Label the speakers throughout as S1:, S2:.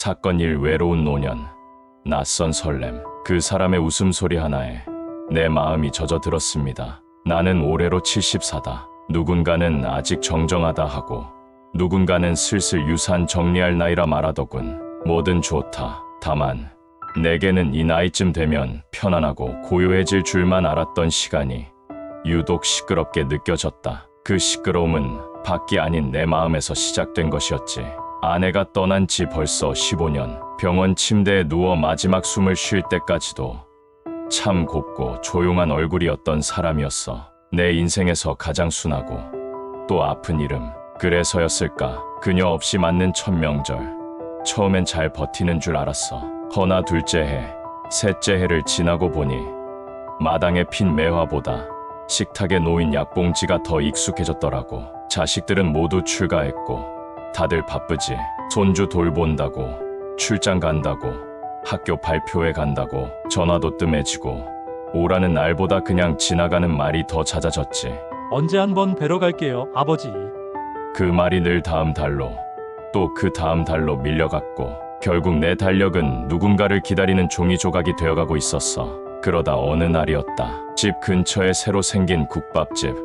S1: 사건 일 외로운 노년, 낯선 설렘, 그 사람의 웃음소리 하나에 내 마음이 젖어들었습니다. 나는 올해로 74다. 누군가는 아직 정정하다 하고 누군가는 슬슬 유산 정리할 나이라 말하더군. 뭐든 좋다. 다만 내게는 이 나이쯤 되면 편안하고 고요해질 줄만 알았던 시간이 유독 시끄럽게 느껴졌다. 그 시끄러움은 밖이 아닌 내 마음에서 시작된 것이었지. 아내가 떠난 지 벌써 15년. 병원 침대에 누워 마지막 숨을 쉴 때까지도 참 곱고 조용한 얼굴이었던 사람이었어. 내 인생에서 가장 순하고 또 아픈 이름. 그래서였을까? 그녀 없이 맞는 첫 명절. 처음엔 잘 버티는 줄 알았어. 허나 둘째 해, 셋째 해를 지나고 보니 마당에 핀 매화보다 식탁에 놓인 약봉지가 더 익숙해졌더라고. 자식들은 모두 출가했고 다들 바쁘지. 손주 돌본다고, 출장 간다고, 학교 발표회 간다고, 전화도 뜸해지고 오라는 날보다 그냥 지나가는 말이 더 잦아졌지.
S2: 언제 한번 뵈러 갈게요, 아버지.
S1: 그 말이 늘 다음 달로, 또 그 다음 달로 밀려갔고 결국 내 달력은 누군가를 기다리는 종이 조각이 되어가고 있었어. 그러다 어느 날이었다. 집 근처에 새로 생긴 국밥집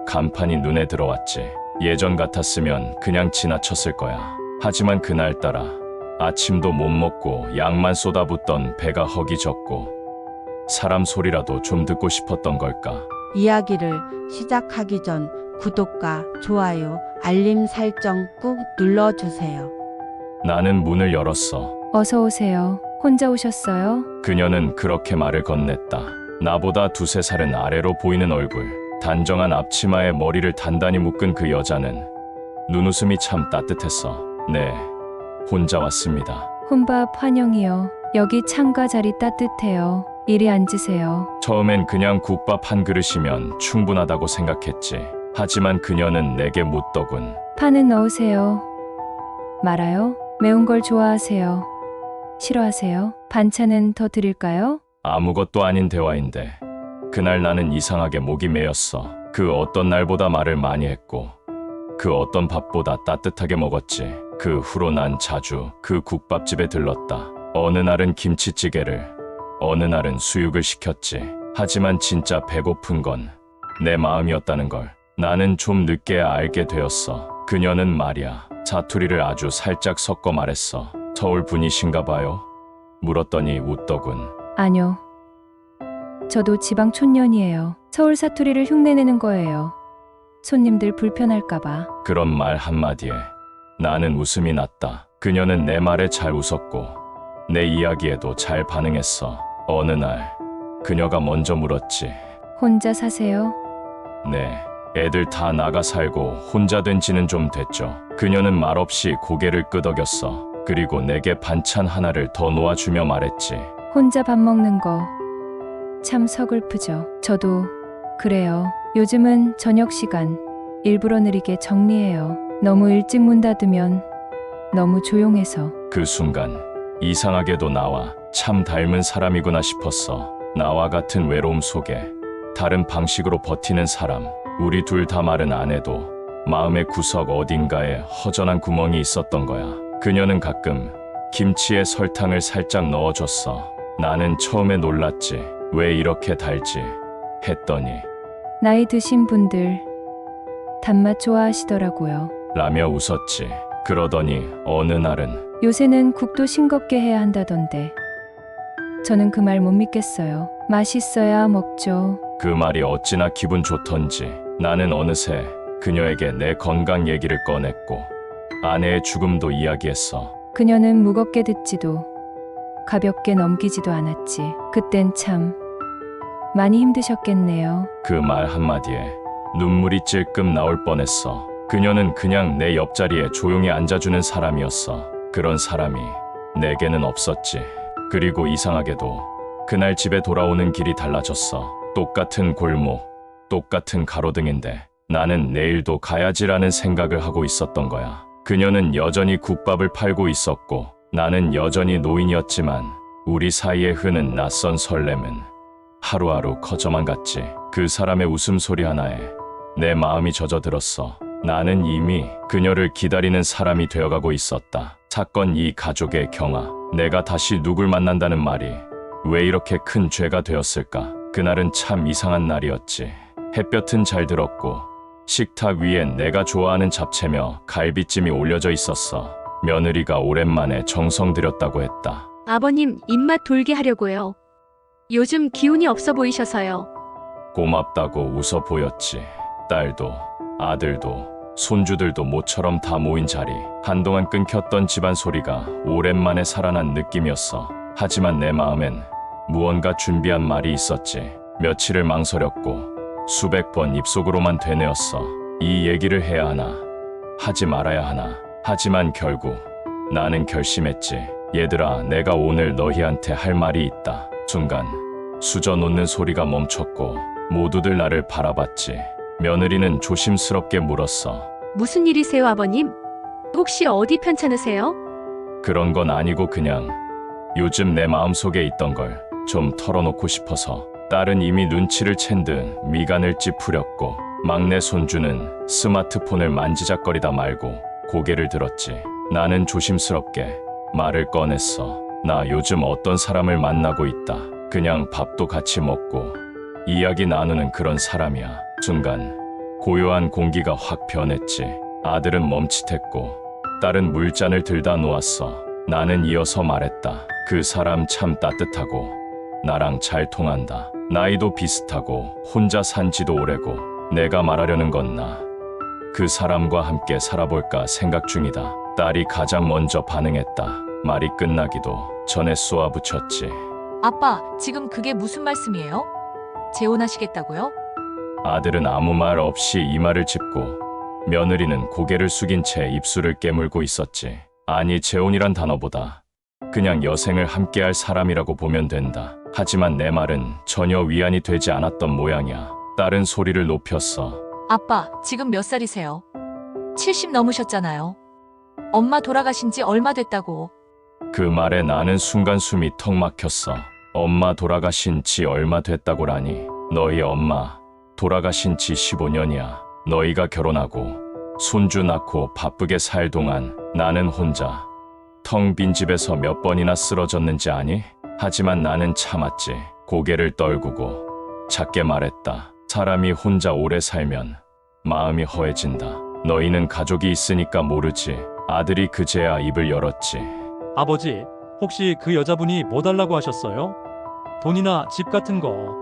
S1: 간판이 눈에 들어왔지. 예전 같았으면 그냥 지나쳤을 거야. 하지만 그날따라 아침도 못 먹고 약만 쏟아붓던 배가 허기졌고 사람 소리라도 좀 듣고 싶었던 걸까.
S3: 이야기를 시작하기 전 구독과 좋아요, 알림 설정 꾹 눌러주세요.
S1: 나는 문을 열었어.
S4: 어서 오세요. 혼자 오셨어요?
S1: 그녀는 그렇게 말을 건넸다. 나보다 두세 살은 아래로 보이는 얼굴, 단정한 앞치마에 머리를 단단히 묶은 그 여자는 눈웃음이 참 따뜻했어. 네, 혼자 왔습니다.
S4: 혼밥 환영이요. 여기 창가 자리 따뜻해요. 이리 앉으세요.
S1: 처음엔 그냥 국밥 한 그릇이면 충분하다고 생각했지. 하지만 그녀는 내게 묻더군.
S4: 파는 넣으세요. 말아요? 매운 걸 좋아하세요? 싫어하세요? 반찬은 더 드릴까요?
S1: 아무것도 아닌 대화인데 그날 나는 이상하게 목이 메였어. 그 어떤 날보다 말을 많이 했고 그 어떤 밥보다 따뜻하게 먹었지. 그 후로 난 자주 그 국밥집에 들렀다. 어느 날은 김치찌개를, 어느 날은 수육을 시켰지. 하지만 진짜 배고픈 건 내 마음이었다는 걸 나는 좀 늦게야 알게 되었어. 그녀는 말이야, 사투리를 아주 살짝 섞어 말했어. 서울 분이신가 봐요? 물었더니 웃더군.
S4: 아뇨. 저도 지방 촌년이에요. 서울 사투리를 흉내내는 거예요. 손님들 불편할까봐.
S1: 그런 말 한마디에 나는 웃음이 났다. 그녀는 내 말에 잘 웃었고 내 이야기에도 잘 반응했어. 어느 날 그녀가 먼저 물었지.
S4: 혼자 사세요?
S1: 네, 애들 다 나가 살고 혼자 된 지는 좀 됐죠. 그녀는 말없이 고개를 끄덕였어. 그리고 내게 반찬 하나를 더 놓아주며 말했지.
S4: 혼자 밥 먹는 거 참 서글프죠. 저도 그래요. 요즘은 저녁 시간 일부러 느리게 정리해요. 너무 일찍 문 닫으면 너무 조용해서.
S1: 그 순간 이상하게도 나와 참 닮은 사람이구나 싶었어. 나와 같은 외로움 속에 다른 방식으로 버티는 사람. 우리 둘 다 말은 안 해도 마음의 구석 어딘가에 허전한 구멍이 있었던 거야. 그녀는 가끔 김치에 설탕을 살짝 넣어줬어. 나는 처음에 놀랐지. 왜 이렇게 달지? 했더니
S4: 나이 드신 분들 단맛 좋아하시더라고요.
S1: 라며 웃었지. 그러더니 어느 날은
S4: 요새는 국도 싱겁게 해야 한다던데. 저는 그 말 못 믿겠어요. 맛있어야 먹죠.
S1: 그 말이 어찌나 기분 좋던지 나는 어느새 그녀에게 내 건강 얘기를 꺼냈고 아내의 죽음도 이야기했어.
S4: 그녀는 무겁게 듣지도 가볍게 넘기지도 않았지. 그땐 참 많이 힘드셨겠네요.
S1: 그 말 한마디에 눈물이 찔끔 나올 뻔했어. 그녀는 그냥 내 옆자리에 조용히 앉아주는 사람이었어. 그런 사람이 내게는 없었지. 그리고 이상하게도 그날 집에 돌아오는 길이 달라졌어. 똑같은 골목, 똑같은 가로등인데 나는 내일도 가야지라는 생각을 하고 있었던 거야. 그녀는 여전히 국밥을 팔고 있었고 나는 여전히 노인이었지만 우리 사이에 흐는 낯선 설렘은 하루하루 커져만 갔지. 그 사람의 웃음소리 하나에 내 마음이 젖어들었어. 나는 이미 그녀를 기다리는 사람이 되어가고 있었다. 사건 이 가족의 경아. 내가 다시 누굴 만난다는 말이 왜 이렇게 큰 죄가 되었을까? 그날은 참 이상한 날이었지. 햇볕은 잘 들었고 식탁 위엔 내가 좋아하는 잡채며 갈비찜이 올려져 있었어. 며느리가 오랜만에 정성 들였다고 했다.
S5: 아버님, 입맛 돌게 하려고요. 요즘 기운이 없어 보이셔서요.
S1: 고맙다고 웃어 보였지. 딸도 아들도 손주들도 모처럼 다 모인 자리. 한동안 끊겼던 집안 소리가 오랜만에 살아난 느낌이었어. 하지만 내 마음엔 무언가 준비한 말이 있었지. 며칠을 망설였고 수백 번 입속으로만 되뇌었어. 이 얘기를 해야 하나, 하지 말아야 하나. 하지만 결국 나는 결심했지. 얘들아, 내가 오늘 너희한테 할 말이 있다. 순간 수저 놓는 소리가 멈췄고 모두들 나를 바라봤지. 며느리는 조심스럽게 물었어.
S5: 무슨 일이세요, 아버님? 혹시 어디 편찮으세요?
S1: 그런 건 아니고 그냥 요즘 내 마음속에 있던 걸 좀 털어놓고 싶어서. 딸은 이미 눈치를 챈 듯 미간을 찌푸렸고 막내 손주는 스마트폰을 만지작거리다 말고 고개를 들었지. 나는 조심스럽게 말을 꺼냈어. 나 요즘 어떤 사람을 만나고 있다. 그냥 밥도 같이 먹고 이야기 나누는 그런 사람이야. 순간 고요한 공기가 확 변했지. 아들은 멈칫했고 딸은 물잔을 들다 놓았어. 나는 이어서 말했다. 그 사람 참 따뜻하고 나랑 잘 통한다. 나이도 비슷하고 혼자 산 지도 오래고 내가 말하려는 건 나 그 사람과 함께 살아볼까 생각 중이다. 딸이 가장 먼저 반응했다. 말이 끝나기도 전에 쏘아붙였지.
S6: 아빠, 지금 그게 무슨 말씀이에요? 재혼하시겠다고요?
S1: 아들은 아무 말 없이 이마를 짚고 며느리는 고개를 숙인 채 입술을 깨물고 있었지. 아니, 재혼이란 단어보다 그냥 여생을 함께할 사람이라고 보면 된다. 하지만 내 말은 전혀 위안이 되지 않았던 모양이야. 딸은 소리를 높였어.
S6: 아빠, 지금 몇 살이세요? 70 넘으셨잖아요. 엄마 돌아가신 지 얼마 됐다고.
S1: 그 말에 나는 순간 숨이 턱 막혔어. 엄마 돌아가신 지 얼마 됐다고라니. 너희 엄마 돌아가신 지 15년이야. 너희가 결혼하고 손주 낳고 바쁘게 살 동안 나는 혼자 텅 빈 집에서 몇 번이나 쓰러졌는지 아니? 하지만 나는 참았지. 고개를 떨구고 작게 말했다. 사람이 혼자 오래 살면 마음이 허해진다. 너희는 가족이 있으니까 모르지. 아들이 그제야 입을 열었지.
S2: 아버지, 혹시 그 여자분이 뭐 달라고 하셨어요? 돈이나 집 같은 거.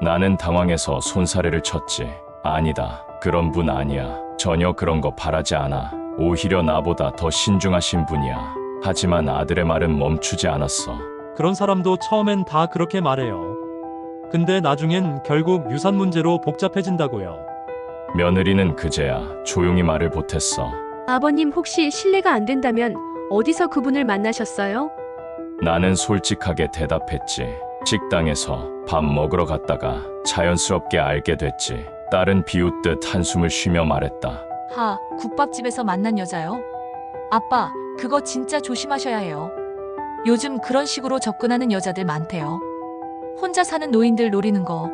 S1: 나는 당황해서 손사래를 쳤지. 아니다. 그런 분 아니야. 전혀 그런 거 바라지 않아. 오히려 나보다 더 신중하신 분이야. 하지만 아들의 말은 멈추지 않았어.
S2: 그런 사람도 처음엔 다 그렇게 말해요. 근데 나중엔 결국 유산 문제로 복잡해진다고요.
S1: 며느리는 그제야 조용히 말을 보탰어.
S5: 아버님, 혹시 실례가 안 된다면 어디서 그분을 만나셨어요?
S1: 나는 솔직하게 대답했지. 식당에서 밥 먹으러 갔다가 자연스럽게 알게 됐지. 딸은 비웃듯 한숨을 쉬며 말했다.
S6: 국밥집에서 만난 여자요? 아빠, 그거 진짜 조심하셔야 해요. 요즘 그런 식으로 접근하는 여자들 많대요. 혼자 사는 노인들 노리는 거.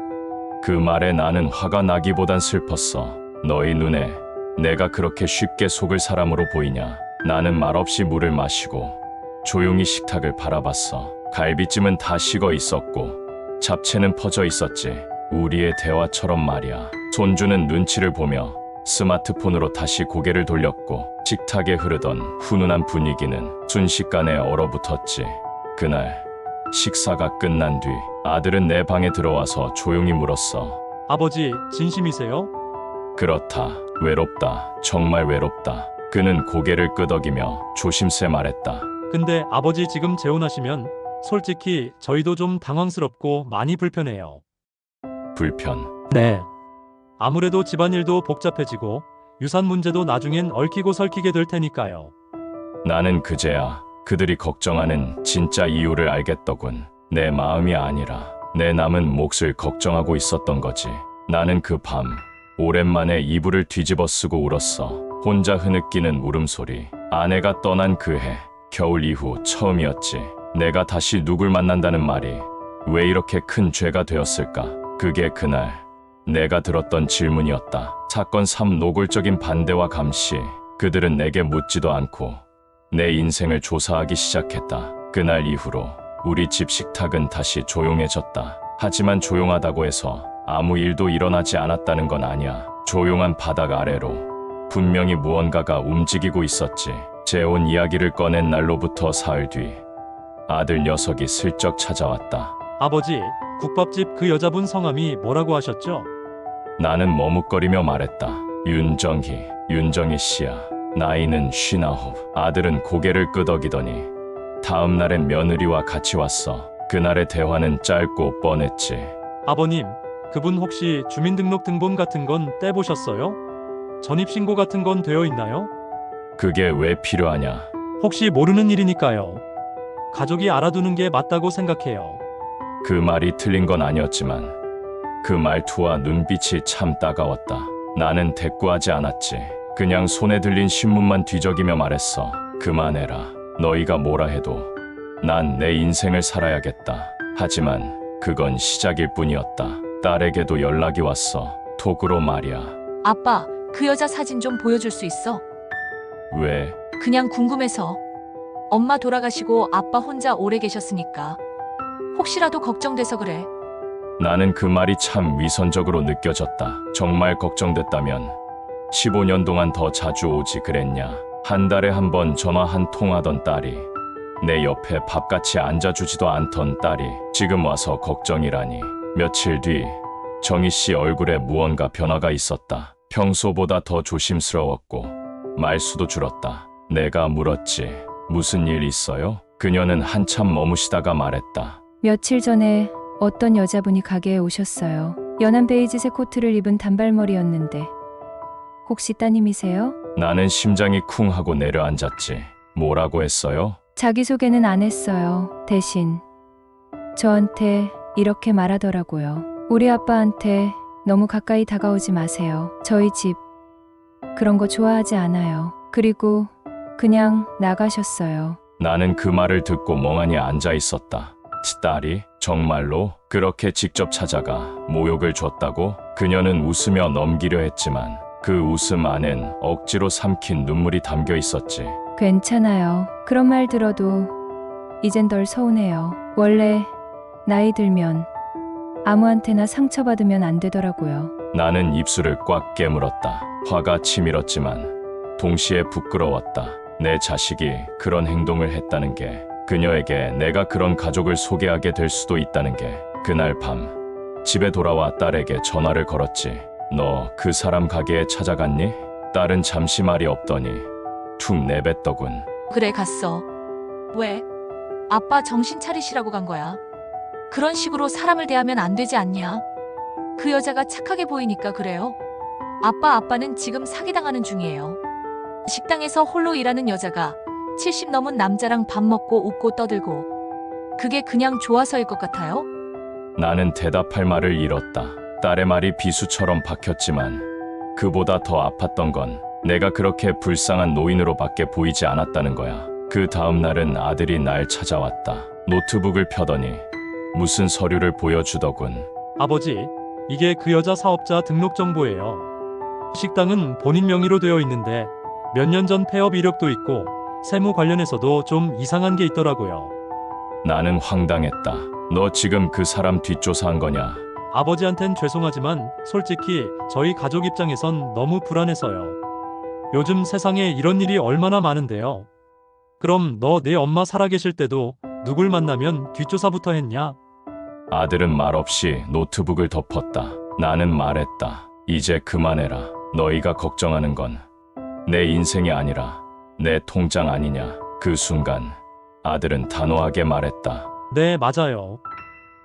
S1: 그 말에 나는 화가 나기보단 슬펐어. 너희 눈에 내가 그렇게 쉽게 속을 사람으로 보이냐? 나는 말없이 물을 마시고 조용히 식탁을 바라봤어. 갈비찜은 다 식어 있었고 잡채는 퍼져 있었지. 우리의 대화처럼 말이야. 손주는 눈치를 보며 스마트폰으로 다시 고개를 돌렸고 식탁에 흐르던 훈훈한 분위기는 순식간에 얼어붙었지. 그날 식사가 끝난 뒤 아들은 내 방에 들어와서 조용히 물었어.
S2: 아버지, 진심이세요?
S1: 그렇다. 외롭다. 정말 외롭다. 그는 고개를 끄덕이며 조심스레 말했다.
S2: 근데 아버지 지금 재혼하시면 솔직히 저희도 좀 당황스럽고 많이 불편해요.
S1: 불편.
S2: 네. 아무래도 집안일도 복잡해지고 유산 문제도 나중엔 얽히고 설키게 될 테니까요.
S1: 나는 그제야 그들이 걱정하는 진짜 이유를 알겠더군. 내 마음이 아니라 내 남은 몫을 걱정하고 있었던 거지. 나는 그 밤 오랜만에 이불을 뒤집어 쓰고 울었어. 혼자 흐느끼는 울음소리. 아내가 떠난 그 해 겨울 이후 처음이었지. 내가 다시 누굴 만난다는 말이 왜 이렇게 큰 죄가 되었을까? 그게 그날 내가 들었던 질문이었다. 사건 3 노골적인 반대와 감시. 그들은 내게 묻지도 않고 내 인생을 조사하기 시작했다. 그날 이후로 우리 집 식탁은 다시 조용해졌다. 하지만 조용하다고 해서 아무 일도 일어나지 않았다는 건 아니야. 조용한 바닥 아래로 분명히 무언가가 움직이고 있었지. 재혼 이야기를 꺼낸 날로부터 사흘 뒤 아들 녀석이 슬쩍 찾아왔다.
S2: 아버지, 국밥집 그 여자분 성함이 뭐라고 하셨죠?
S1: 나는 머뭇거리며 말했다. 윤정희 씨야. 나이는 59. 아들은 고개를 끄덕이더니 다음 날엔 며느리와 같이 왔어. 그날의 대화는 짧고 뻔했지.
S2: 아버님, 그분 혹시 주민등록등본 같은 건 떼보셨어요? 전입신고 같은 건 되어 있나요?
S1: 그게 왜 필요하냐?
S2: 혹시 모르는 일이니까요. 가족이 알아두는 게 맞다고 생각해요.
S1: 그 말이 틀린 건 아니었지만 그 말투와 눈빛이 참 따가웠다. 나는 대꾸하지 않았지. 그냥 손에 들린 신문만 뒤적이며 말했어. 그만해라. 너희가 뭐라 해도 난 내 인생을 살아야겠다. 하지만 그건 시작일 뿐이었다. 딸에게도 연락이 왔어. 톡으로 말이야.
S6: 아빠, 그 여자 사진 좀 보여줄 수 있어?
S1: 왜?
S6: 그냥 궁금해서. 엄마 돌아가시고 아빠 혼자 오래 계셨으니까. 혹시라도 걱정돼서 그래.
S1: 나는 그 말이 참 위선적으로 느껴졌다. 정말 걱정됐다면 15년 동안 더 자주 오지 그랬냐. 한 달에 한 번 전화 한 통 하던 딸이, 내 옆에 밥같이 앉아주지도 않던 딸이 지금 와서 걱정이라니. 며칠 뒤 정희 씨 얼굴에 무언가 변화가 있었다. 평소보다 더 조심스러웠고 말수도 줄었다. 내가 물었지. 무슨 일 있어요? 그녀는 한참 머무시다가 말했다.
S4: 며칠 전에 어떤 여자분이 가게에 오셨어요. 연한 베이지색 코트를 입은 단발머리였는데 혹시 따님이세요?
S1: 나는 심장이 쿵 하고 내려앉았지. 뭐라고 했어요?
S4: 자기소개는 안 했어요. 대신 저한테 이렇게 말하더라고요. 우리 아빠한테 너무 가까이 다가오지 마세요. 저희 집 그런 거 좋아하지 않아요. 그리고 그냥 나가셨어요.
S1: 나는 그 말을 듣고 멍하니 앉아 있었다. 딸이 정말로 그렇게 직접 찾아가 모욕을 줬다고? 그녀는 웃으며 넘기려 했지만 그 웃음 안엔 억지로 삼킨 눈물이 담겨 있었지.
S4: 괜찮아요. 그런 말 들어도 이젠 덜 서운해요. 원래 나이 들면 아무한테나 상처받으면 안 되더라고요.
S1: 나는 입술을 꽉 깨물었다. 화가 치밀었지만 동시에 부끄러웠다. 내 자식이 그런 행동을 했다는 게, 그녀에게 내가 그런 가족을 소개하게 될 수도 있다는 게. 그날 밤 집에 돌아와 딸에게 전화를 걸었지. 너 그 사람 가게에 찾아갔니? 딸은 잠시 말이 없더니 툭 내뱉더군.
S6: 그래, 갔어. 왜? 아빠 정신 차리시라고 간 거야. 그런 식으로 사람을 대하면 안 되지 않냐? 그 여자가 착하게 보이니까 그래요. 아빠는 지금 사기당하는 중이에요. 식당에서 홀로 일하는 여자가 70 넘은 남자랑 밥 먹고 웃고 떠들고, 그게 그냥 좋아서일 것 같아요?
S1: 나는 대답할 말을 잃었다. 딸의 말이 비수처럼 박혔지만 그보다 더 아팠던 건 내가 그렇게 불쌍한 노인으로밖에 보이지 않았다는 거야. 그 다음 날은 아들이 날 찾아왔다. 노트북을 펴더니 무슨 서류를 보여주더군.
S2: 아버지, 이게 그 여자 사업자 등록 정보예요. 식당은 본인 명의로 되어 있는데 몇 년 전 폐업 이력도 있고 세무 관련해서도 좀 이상한 게 있더라고요.
S1: 나는 황당했다. 너 지금 그 사람 뒷조사한 거냐?
S2: 아버지한텐 죄송하지만 솔직히 저희 가족 입장에선 너무 불안해서요. 요즘 세상에 이런 일이 얼마나 많은데요. 그럼 너 내 엄마 살아계실 때도 누굴 만나면 뒷조사부터 했냐?
S1: 아들은 말없이 노트북을 덮었다. 나는 말했다. 이제 그만해라. 너희가 걱정하는 건 내 인생이 아니라 내 통장 아니냐. 그 순간 아들은 단호하게 말했다.
S2: 네, 맞아요.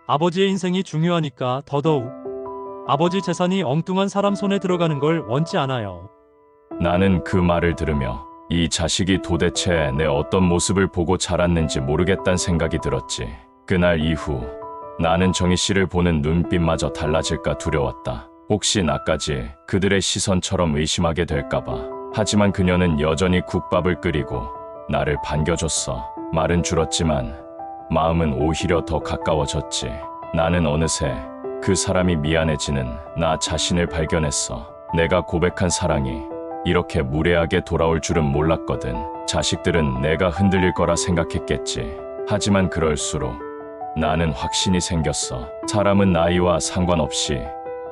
S2: 아버지의 인생이 중요하니까 더더욱. 아버지 재산이 엉뚱한 사람 손에 들어가는 걸 원치 않아요.
S1: 나는 그 말을 들으며 이 자식이 도대체 내 어떤 모습을 보고 자랐는지 모르겠다는 생각이 들었지. 그날 이후 나는 정희 씨를 보는 눈빛마저 달라질까 두려웠다. 혹시 나까지 그들의 시선처럼 의심하게 될까봐. 하지만 그녀는 여전히 국밥을 끓이고 나를 반겨줬어. 말은 줄었지만 마음은 오히려 더 가까워졌지. 나는 어느새 그 사람이 미안해지는 나 자신을 발견했어. 내가 고백한 사랑이 이렇게 무례하게 돌아올 줄은 몰랐거든. 자식들은 내가 흔들릴 거라 생각했겠지. 하지만 그럴수록 나는 확신이 생겼어. 사람은 나이와 상관없이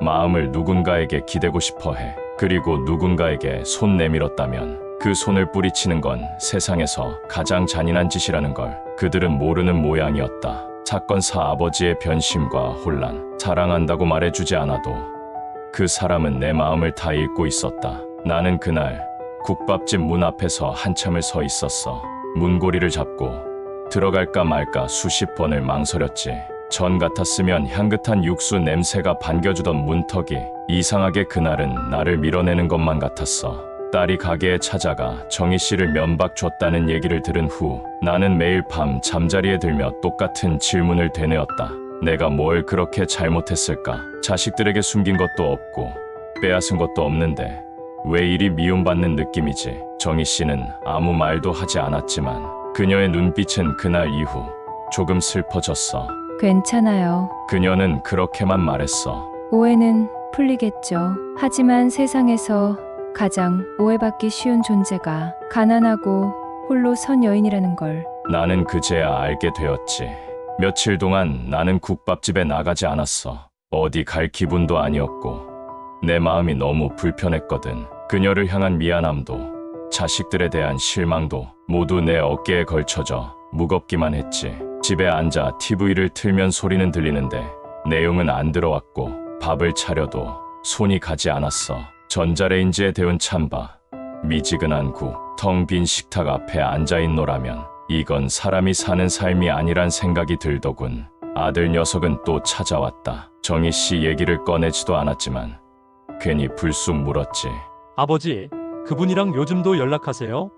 S1: 마음을 누군가에게 기대고 싶어 해. 그리고 누군가에게 손 내밀었다면 그 손을 뿌리치는 건 세상에서 가장 잔인한 짓이라는 걸 그들은 모르는 모양이었다. 사건사 아버지의 변심과 혼란, 사랑한다고 말해주지 않아도 그 사람은 내 마음을 다 읽고 있었다. 나는 그날 국밥집 문 앞에서 한참을 서 있었어. 문고리를 잡고 들어갈까 말까 수십 번을 망설였지. 전 같았으면 향긋한 육수 냄새가 반겨주던 문턱이 이상하게 그날은 나를 밀어내는 것만 같았어. 딸이 가게에 찾아가 정희 씨를 면박 줬다는 얘기를 들은 후 나는 매일 밤 잠자리에 들며 똑같은 질문을 되뇌었다. 내가 뭘 그렇게 잘못했을까? 자식들에게 숨긴 것도 없고 빼앗은 것도 없는데 왜 이리 미움받는 느낌이지? 정희 씨는 아무 말도 하지 않았지만 그녀의 눈빛은 그날 이후 조금 슬퍼졌어.
S4: 괜찮아요.
S1: 그녀는 그렇게만 말했어.
S4: 오해는 풀리겠죠. 하지만 세상에서 가장 오해받기 쉬운 존재가 가난하고 홀로 선 여인이라는 걸.
S1: 나는 그제야 알게 되었지. 며칠 동안 나는 국밥집에 나가지 않았어. 어디 갈 기분도 아니었고 내 마음이 너무 불편했거든. 그녀를 향한 미안함도 자식들에 대한 실망도 모두 내 어깨에 걸쳐져 무겁기만 했지. 집에 앉아 TV를 틀면 소리는 들리는데 내용은 안 들어왔고 밥을 차려도 손이 가지 않았어. 전자레인지에 데운 찬밥, 미지근한 국, 텅 빈 식탁 앞에 앉아있노라면 이건 사람이 사는 삶이 아니란 생각이 들더군. 아들 녀석은 또 찾아왔다. 정희 씨 얘기를 꺼내지도 않았지만 괜히 불쑥 물었지.
S2: 아버지, 그분이랑 요즘도 연락하세요?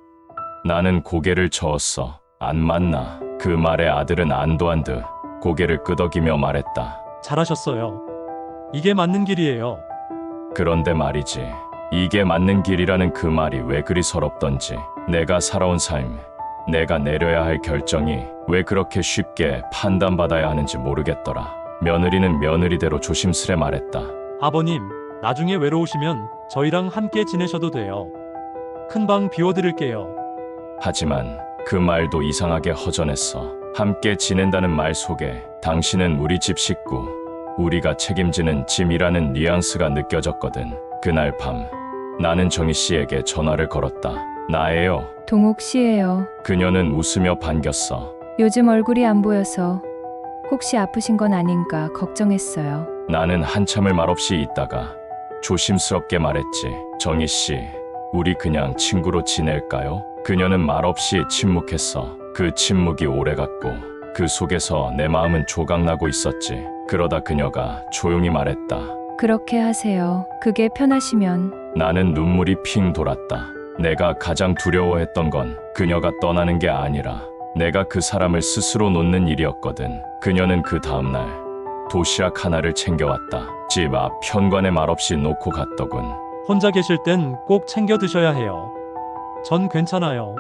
S1: 나는 고개를 저었어. 안 만나. 그 말에 아들은 안도한 듯 고개를 끄덕이며 말했다.
S2: 잘하셨어요. 이게 맞는 길이에요.
S1: 그런데 말이지. 이게 맞는 길이라는 그 말이 왜 그리 서럽던지. 내가 살아온 삶, 내가 내려야 할 결정이 왜 그렇게 쉽게 판단받아야 하는지 모르겠더라. 며느리는 며느리대로 조심스레 말했다.
S2: 아버님, 나중에 외로우시면 저희랑 함께 지내셔도 돼요. 큰 방 비워드릴게요.
S1: 하지만 그 말도 이상하게 허전했어. 함께 지낸다는 말 속에 당신은 우리 집 식구, 우리가 책임지는 짐이라는 뉘앙스가 느껴졌거든. 그날 밤 나는 정희 씨에게 전화를 걸었다. 나예요.
S4: 동욱 씨예요.
S1: 그녀는 웃으며 반겼어.
S4: 요즘 얼굴이 안 보여서 혹시 아프신 건 아닌가 걱정했어요.
S1: 나는 한참을 말없이 있다가 조심스럽게 말했지. 정희 씨, 우리 그냥 친구로 지낼까요? 그녀는 말없이 침묵했어. 그 침묵이 오래갔고 그 속에서 내 마음은 조각나고 있었지. 그러다 그녀가 조용히 말했다.
S4: 그렇게 하세요. 그게 편하시면.
S1: 나는 눈물이 핑 돌았다. 내가 가장 두려워했던 건 그녀가 떠나는 게 아니라 내가 그 사람을 스스로 놓는 일이었거든. 그녀는 그 다음날 도시락 하나를 챙겨왔다. 집 앞 현관에 말없이 놓고 갔더군.
S2: 혼자 계실 땐 꼭 챙겨 드셔야 해요. 전 괜찮아요.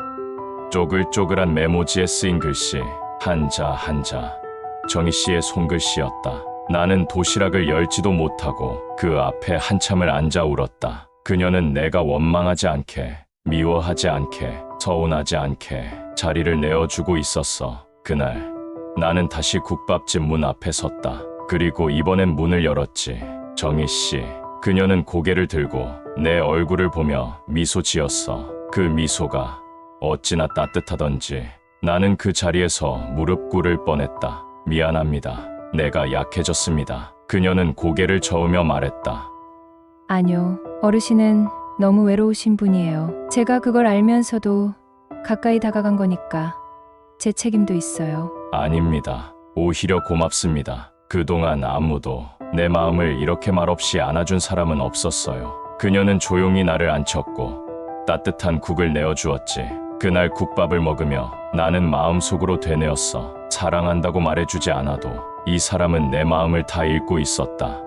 S1: 쪼글쪼글한 메모지에 쓰인 글씨 한자 한자 정희 씨의 손글씨였다. 나는 도시락을 열지도 못하고 그 앞에 한참을 앉아 울었다. 그녀는 내가 원망하지 않게, 미워하지 않게, 서운하지 않게 자리를 내어주고 있었어. 그날 나는 다시 국밥집 문 앞에 섰다. 그리고 이번엔 문을 열었지. 정희 씨. 그녀는 고개를 들고 내 얼굴을 보며 미소 지었어. 그 미소가 어찌나 따뜻하던지 나는 그 자리에서 무릎 꿇을 뻔했다. 미안합니다. 내가 약해졌습니다. 그녀는 고개를 저으며 말했다.
S4: 아니요. 어르신은 너무 외로우신 분이에요. 제가 그걸 알면서도 가까이 다가간 거니까 제 책임도 있어요.
S1: 아닙니다. 오히려 고맙습니다. 그동안 아무도 내 마음을 이렇게 말없이 안아준 사람은 없었어요. 그녀는 조용히 나를 안쳤고 따뜻한 국을 내어주었지. 그날 국밥을 먹으며 나는 마음속으로 되뇌었어. 사랑한다고 말해주지 않아도 이 사람은 내 마음을 다 읽고 있었다.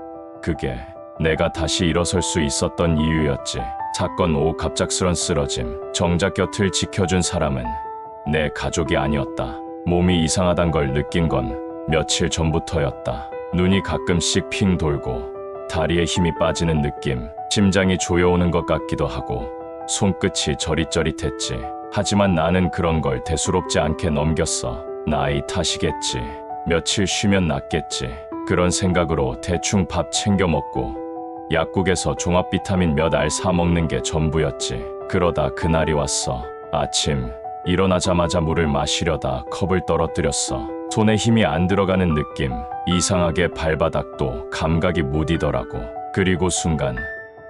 S1: 그게 내가 다시 일어설 수 있었던 이유였지. 사건 후 갑작스런 쓰러짐, 정작 곁을 지켜준 사람은 내 가족이 아니었다. 몸이 이상하단 걸 느낀 건 며칠 전부터였다. 눈이 가끔씩 핑 돌고 다리에 힘이 빠지는 느낌, 심장이 조여오는 것 같기도 하고 손끝이 저릿저릿했지. 하지만 나는 그런 걸 대수롭지 않게 넘겼어. 나이 탓이겠지. 며칠 쉬면 낫겠지. 그런 생각으로 대충 밥 챙겨 먹고 약국에서 종합 비타민 몇 알 사 먹는 게 전부였지. 그러다 그날이 왔어. 아침 일어나자마자 물을 마시려다 컵을 떨어뜨렸어. 손에 힘이 안 들어가는 느낌, 이상하게 발바닥도 감각이 무디더라고. 그리고 순간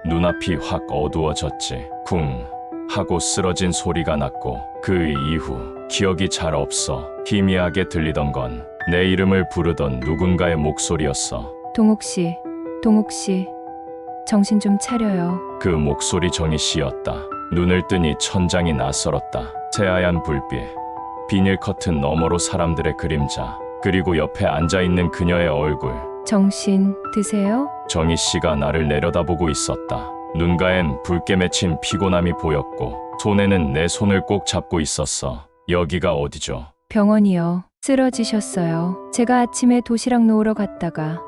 S1: 눈앞이 확 어두워졌지. 쿵 하고 쓰러진 소리가 났고 그 이후 기억이 잘 없어. 희미하게 들리던 건 내 이름을 부르던 누군가의 목소리였어.
S4: 동욱 씨, 동욱 씨, 정신 좀 차려요.
S1: 그 목소리 정희 씨였다. 눈을 뜨니 천장이 낯설었다. 새하얀 불빛, 비닐 커튼 너머로 사람들의 그림자, 그리고 옆에 앉아있는 그녀의 얼굴.
S4: 정신 드세요?
S1: 정희 씨가 나를 내려다보고 있었다. 눈가엔 붉게 맺힌 피곤함이 보였고 손에는 내 손을 꼭 잡고 있었어. 여기가 어디죠?
S4: 병원이요. 쓰러지셨어요. 제가 아침에 도시락 놓으러 갔다가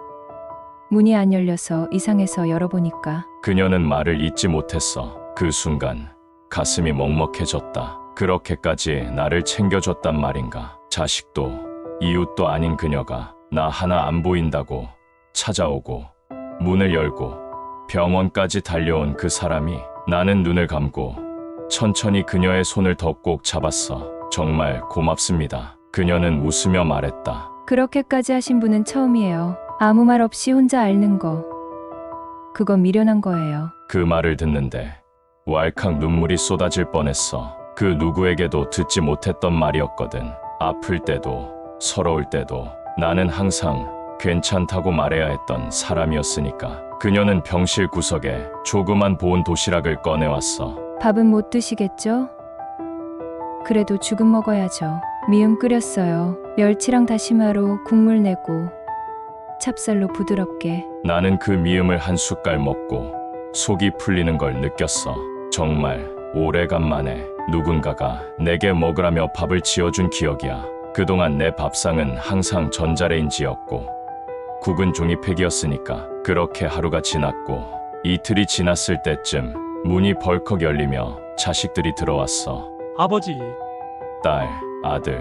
S4: 문이 안 열려서 이상해서 열어보니까.
S1: 그녀는 말을 잇지 못했어. 그 순간 가슴이 먹먹해졌다. 그렇게까지 나를 챙겨줬단 말인가. 자식도 이웃도 아닌 그녀가 나 하나 안 보인다고 찾아오고 문을 열고 병원까지 달려온 그 사람이. 나는 눈을 감고 천천히 그녀의 손을 더 꼭 잡았어. 정말 고맙습니다. 그녀는 웃으며 말했다.
S4: 그렇게까지 하신 분은 처음이에요. 아무 말 없이 혼자 앓는 거. 그거 미련한 거예요.
S1: 그 말을 듣는데 왈칵 눈물이 쏟아질 뻔했어. 그 누구에게도 듣지 못했던 말이었거든. 아플 때도 서러울 때도 나는 항상 괜찮다고 말해야 했던 사람이었으니까. 그녀는 병실 구석에 조그만 보온 도시락을 꺼내왔어.
S4: 밥은 못 드시겠죠? 그래도 죽은 먹어야죠. 미음 끓였어요. 멸치랑 다시마로 국물 내고 찹쌀로 부드럽게.
S1: 나는 그 미음을 한 숟갈 먹고 속이 풀리는 걸 느꼈어. 정말 오래간만에 누군가가 내게 먹으라며 밥을 지어준 기억이야. 그동안 내 밥상은 항상 전자레인지였고 국은 종이팩이었으니까. 그렇게 하루가 지났고 이틀이 지났을 때쯤 문이 벌컥 열리며 자식들이 들어왔어.
S2: 아버지,
S1: 딸, 아들,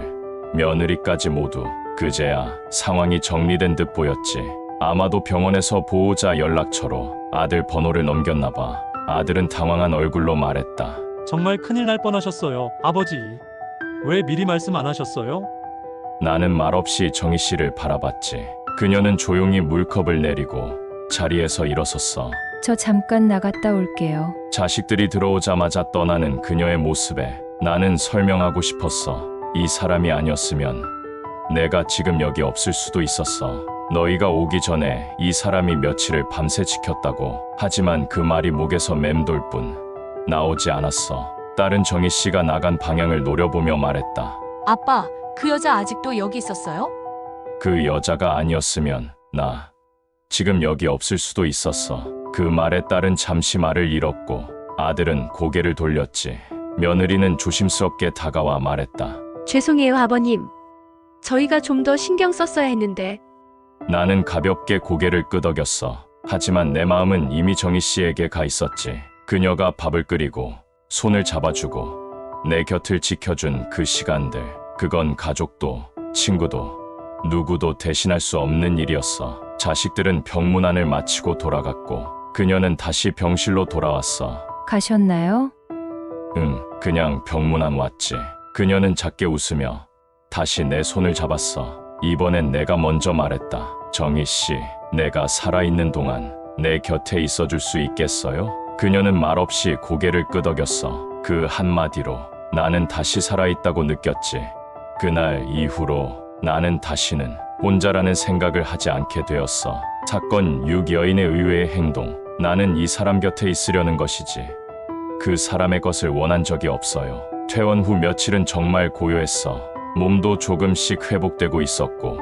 S1: 며느리까지 모두. 그제야 상황이 정리된 듯 보였지. 아마도 병원에서 보호자 연락처로 아들 번호를 넘겼나 봐. 아들은 당황한 얼굴로 말했다.
S2: 정말 큰일 날 뻔하셨어요. 아버지, 왜 미리 말씀 안 하셨어요?
S1: 나는 말없이 정희 씨를 바라봤지. 그녀는 조용히 물컵을 내리고 자리에서 일어섰어.
S4: 저 잠깐 나갔다 올게요.
S1: 자식들이 들어오자마자 떠나는 그녀의 모습에 나는 설명하고 싶었어. 이 사람이 아니었으면 내가 지금 여기 없을 수도 있었어. 너희가 오기 전에 이 사람이 며칠을 밤새 지켰다고. 하지만 그 말이 목에서 맴돌 뿐 나오지 않았어. 딸은 정희 씨가 나간 방향을 노려보며 말했다.
S6: 아빠, 그 여자 아직도 여기 있었어요?
S1: 그 여자가 아니었으면 나 지금 여기 없을 수도 있었어. 그 말에 딸은 잠시 말을 잃었고 아들은 고개를 돌렸지. 며느리는 조심스럽게 다가와 말했다.
S5: 죄송해요, 아버님. 저희가 좀 더 신경 썼어야 했는데.
S1: 나는 가볍게 고개를 끄덕였어. 하지만 내 마음은 이미 정희 씨에게 가 있었지. 그녀가 밥을 끓이고 손을 잡아주고 내 곁을 지켜준 그 시간들. 그건 가족도 친구도 누구도 대신할 수 없는 일이었어. 자식들은 병문안을 마치고 돌아갔고 그녀는 다시 병실로 돌아왔어.
S4: 가셨나요?
S1: 응, 그냥 병문안 왔지. 그녀는 작게 웃으며 다시 내 손을 잡았어. 이번엔 내가 먼저 말했다. 정희 씨, 내가 살아있는 동안 내 곁에 있어줄 수 있겠어요? 그녀는 말없이 고개를 끄덕였어. 그 한마디로 나는 다시 살아있다고 느꼈지. 그날 이후로 나는 다시는 혼자라는 생각을 하지 않게 되었어. 사건 6 여인의 의외의 행동. 나는 이 사람 곁에 있으려는 것이지. 그 사람의 것을 원한 적이 없어요. 퇴원 후 며칠은 정말 고요했어. 몸도 조금씩 회복되고 있었고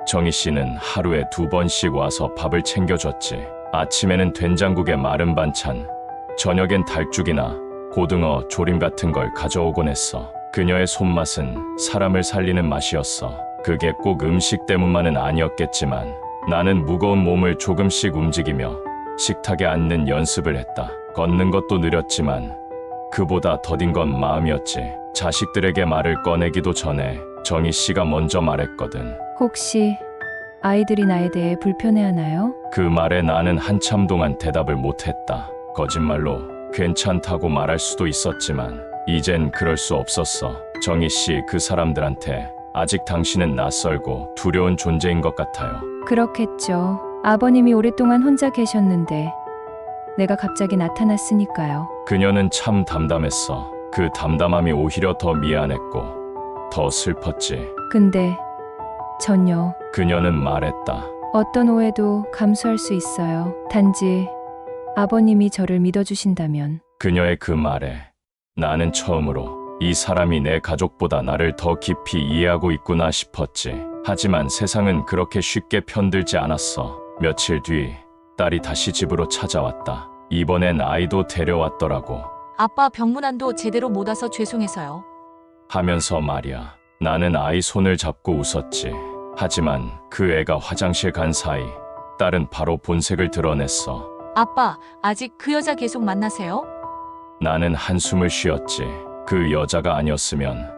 S1: 정희 씨는 하루에 2번씩 와서 밥을 챙겨줬지. 아침에는 된장국에 마른 반찬, 저녁엔 달쭉이나 고등어 조림 같은 걸 가져오곤 했어. 그녀의 손맛은 사람을 살리는 맛이었어. 그게 꼭 음식 때문만은 아니었겠지만 나는 무거운 몸을 조금씩 움직이며 식탁에 앉는 연습을 했다. 걷는 것도 느렸지만 그보다 더딘 건 마음이었지. 자식들에게 말을 꺼내기도 전에 정희 씨가 먼저 말했거든.
S4: 혹시 아이들이 나에 대해 불편해하나요?
S1: 그 말에 나는 한참 동안 대답을 못했다. 거짓말로 괜찮다고 말할 수도 있었지만 이젠 그럴 수 없었어. 정희 씨, 그 사람들한테 아직 당신은 낯설고 두려운 존재인 것 같아요.
S4: 그렇겠죠. 아버님이 오랫동안 혼자 계셨는데 내가 갑자기 나타났으니까요.
S1: 그녀는 참 담담했어. 그 담담함이 오히려 더 미안했고 더 슬펐지.
S4: 근데 전요.
S1: 그녀는 말했다.
S4: 어떤 오해도 감수할 수 있어요. 단지 아버님이 저를 믿어주신다면.
S1: 그녀의 그 말에 나는 처음으로 이 사람이 내 가족보다 나를 더 깊이 이해하고 있구나 싶었지. 하지만 세상은 그렇게 쉽게 편들지 않았어. 며칠 뒤 딸이 다시 집으로 찾아왔다. 이번엔 아이도 데려왔더라고.
S6: 아빠 병문안도 제대로 못 와서 죄송해서요.
S1: 하면서 말이야. 나는 아이 손을 잡고 웃었지. 하지만 그 애가 화장실 간 사이 딸은 바로 본색을 드러냈어.
S6: 아빠, 아직 그 여자 계속 만나세요?
S1: 나는 한숨을 쉬었지. 그 여자가 아니었으면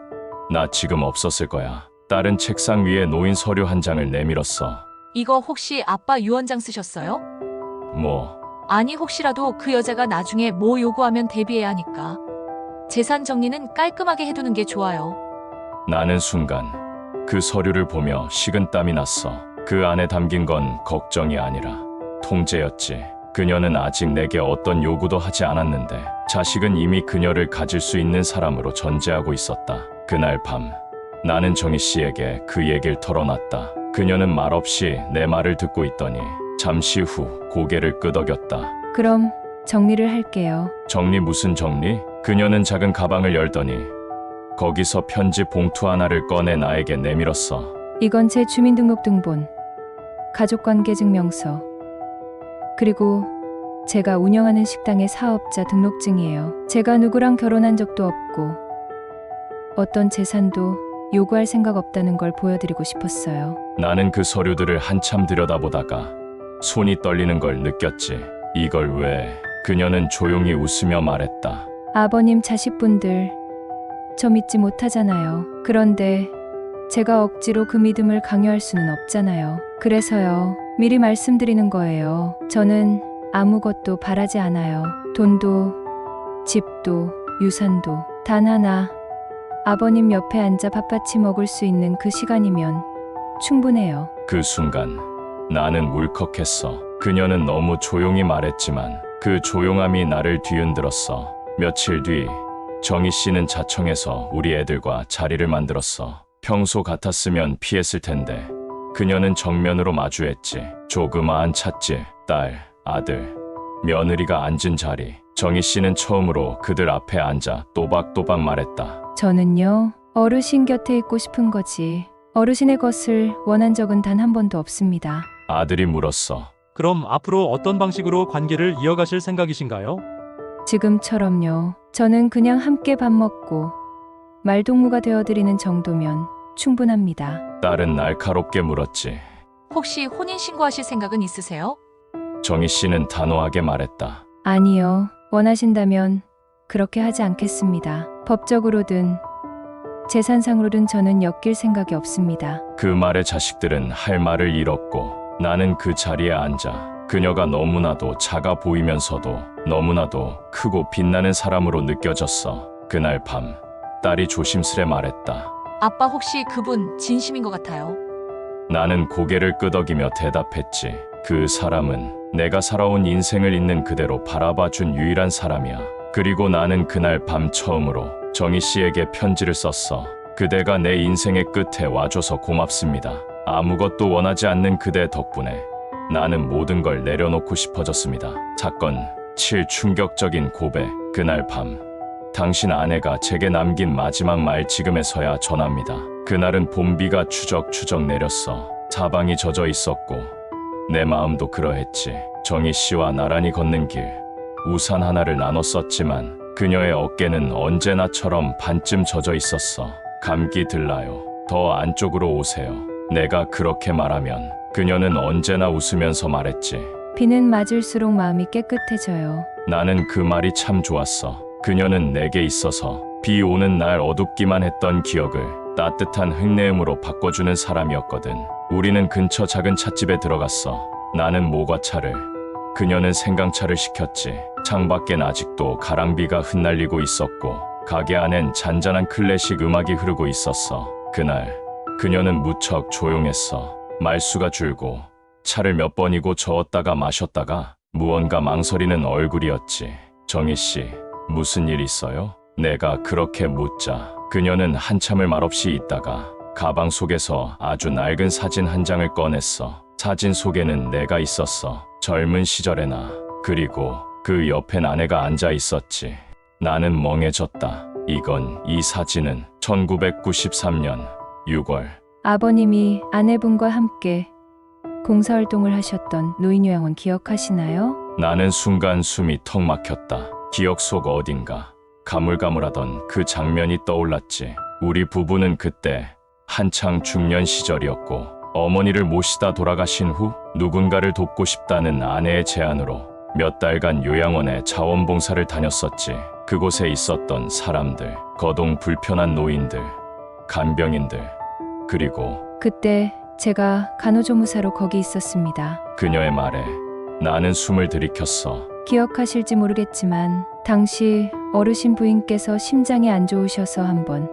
S1: 나 지금 없었을 거야. 딸은 책상 위에 놓인 서류 한 장을 내밀었어.
S6: 이거 혹시 아빠 유언장 쓰셨어요?
S1: 뭐,
S6: 아니, 혹시라도 그 여자가 나중에 뭐 요구하면 대비해야 하니까. 재산 정리는 깔끔하게 해두는 게 좋아요.
S1: 나는 순간 그 서류를 보며 식은땀이 났어. 그 안에 담긴 건 걱정이 아니라 통제였지. 그녀는 아직 내게 어떤 요구도 하지 않았는데 자식은 이미 그녀를 가질 수 있는 사람으로 전제하고 있었다. 그날 밤 나는 정희 씨에게 그 얘기를 털어놨다. 그녀는 말없이 내 말을 듣고 있더니 잠시 후 고개를 끄덕였다.
S4: 그럼 정리를 할게요.
S1: 정리 무슨 정리? 그녀는 작은 가방을 열더니 거기서 편지 봉투 하나를 꺼내 나에게 내밀었어.
S4: 이건 제 주민등록등본, 가족관계증명서, 그리고 제가 운영하는 식당의 사업자 등록증이에요. 제가 누구랑 결혼한 적도 없고 어떤 재산도 요구할 생각 없다는 걸 보여드리고 싶었어요.
S1: 나는 그 서류들을 한참 들여다보다가 손이 떨리는 걸 느꼈지. 이걸 왜? 그녀는 조용히 웃으며 말했다.
S4: 아버님 자식분들 저 믿지 못하잖아요. 그런데 제가 억지로 그 믿음을 강요할 수는 없잖아요. 그래서요. 미리 말씀드리는 거예요. 저는 아무것도 바라지 않아요. 돈도, 집도, 유산도. 단 하나, 아버님 옆에 앉아 밥같이 먹을 수 있는 그 시간이면 충분해요.
S1: 그 순간 나는 울컥했어. 그녀는 너무 조용히 말했지만 그 조용함이 나를 뒤흔들었어. 며칠 뒤 정희 씨는 자청해서 우리 애들과 자리를 만들었어. 평소 같았으면 피했을 텐데 그녀는 정면으로 마주했지. 조그마한 찻집, 딸, 아들, 며느리가 앉은 자리. 정희 씨는 처음으로 그들 앞에 앉아 또박또박 말했다.
S4: 저는요, 어르신 곁에 있고 싶은 거지. 어르신의 것을 원한 적은 단 한 번도 없습니다.
S1: 아들이 물었어.
S2: 그럼 앞으로 어떤 방식으로 관계를 이어가실 생각이신가요?
S4: 지금처럼요. 저는 그냥 함께 밥 먹고 말동무가 되어드리는 정도면 충분합니다.
S1: 딸은 날카롭게 물었지.
S6: 혹시 혼인신고하실 생각은 있으세요?
S1: 정희 씨는 단호하게 말했다.
S4: 아니요. 원하신다면 그렇게 하지 않겠습니다. 법적으로든 재산상으로든 저는 엮일 생각이 없습니다.
S1: 그 말에 자식들은 할 말을 잃었고 나는 그 자리에 앉아 그녀가 너무나도 작아 보이면서도 너무나도 크고 빛나는 사람으로 느껴졌어. 그날 밤 딸이 조심스레 말했다.
S6: 아빠, 혹시 그분 진심인 것 같아요.
S1: 나는 고개를 끄덕이며 대답했지. 그 사람은 내가 살아온 인생을 있는 그대로 바라봐준 유일한 사람이야. 그리고 나는 그날 밤 처음으로 정희 씨에게 편지를 썼어. 그대가 내 인생의 끝에 와줘서 고맙습니다. 아무것도 원하지 않는 그대 덕분에 나는 모든 걸 내려놓고 싶어졌습니다. 사건 7. 충격적인 고백. 그날 밤 당신 아내가 제게 남긴 마지막 말 지금에서야 전합니다. 그날은 봄비가 추적추적 내렸어. 사방이 젖어 있었고 내 마음도 그러했지. 정희 씨와 나란히 걷는 길, 우산 하나를 나눠 썼지만 그녀의 어깨는 언제나처럼 반쯤 젖어 있었어. 감기 들나요? 더 안쪽으로 오세요. 내가 그렇게 말하면 그녀는 언제나 웃으면서 말했지.
S4: 비는 맞을수록 마음이 깨끗해져요.
S1: 나는 그 말이 참 좋았어. 그녀는 내게 있어서 비 오는 날 어둡기만 했던 기억을 따뜻한 흙내음으로 바꿔주는 사람이었거든. 우리는 근처 작은 찻집에 들어갔어. 나는 모과차를, 그녀는 생강차를 시켰지. 창밖엔 아직도 가랑비가 흩날리고 있었고 가게 안엔 잔잔한 클래식 음악이 흐르고 있었어. 그날 그녀는 무척 조용했어. 말수가 줄고 차를 몇 번이고 저었다가 마셨다가 무언가 망설이는 얼굴이었지. 정희 씨, 무슨 일 있어요? 내가 그렇게 묻자 그녀는 한참을 말없이 있다가 가방 속에서 아주 낡은 사진 한 장을 꺼냈어. 사진 속에는 내가 있었어. 젊은 시절의 나. 그리고 그 옆엔 아내가 앉아 있었지. 나는 멍해졌다. 이 사진은 1993년 6월.
S4: 아버님이 아내분과 함께 봉사활동을 하셨던 노인요양원 기억하시나요?
S1: 나는 순간 숨이 턱 막혔다. 기억 속 어딘가 가물가물하던 그 장면이 떠올랐지. 우리 부부는 그때 한창 중년 시절이었고 어머니를 모시다 돌아가신 후 누군가를 돕고 싶다는 아내의 제안으로 몇 달간 요양원에 자원봉사를 다녔었지. 그곳에 있었던 사람들, 거동 불편한 노인들, 간병인들, 그리고
S4: 그때 제가 간호조무사로 거기 있었습니다.
S1: 그녀의 말에 나는 숨을 들이켰어.
S4: 기억하실지 모르겠지만 당시 어르신 부인께서 심장이 안 좋으셔서 한번